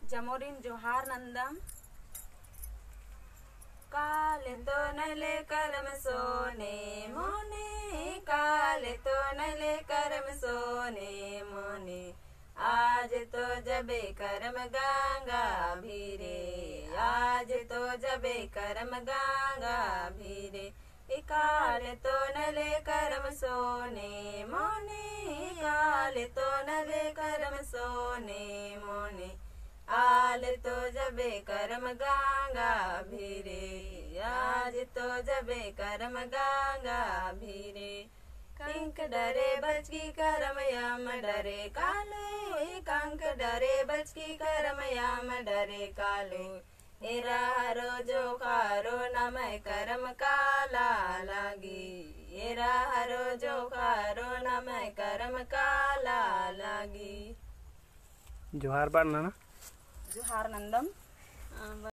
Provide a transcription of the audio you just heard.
जमोरिन जोहार नंदम काले तो नले करम सोने मोने, काले तो नले करम सोने मोने, आज तो जबे करम गंगा भीरे, आज तो जबे करम गंगा भीरे, काले तो नले करम सोने मोने, काले तो नले करम सोने मोने, आल तो जबे करम गंगा भीरे, आज तो जबे करम गंगा भीरे, कंक डरे बचकी करम यम डरे कालो, कंक डरे बचकी करम यम डरे कालो, एरा हरो जो खारो नम करम काला लागी, एरा हरो जो खारो नम करम काला लागी। जोहार बार ना जोहार नंदम।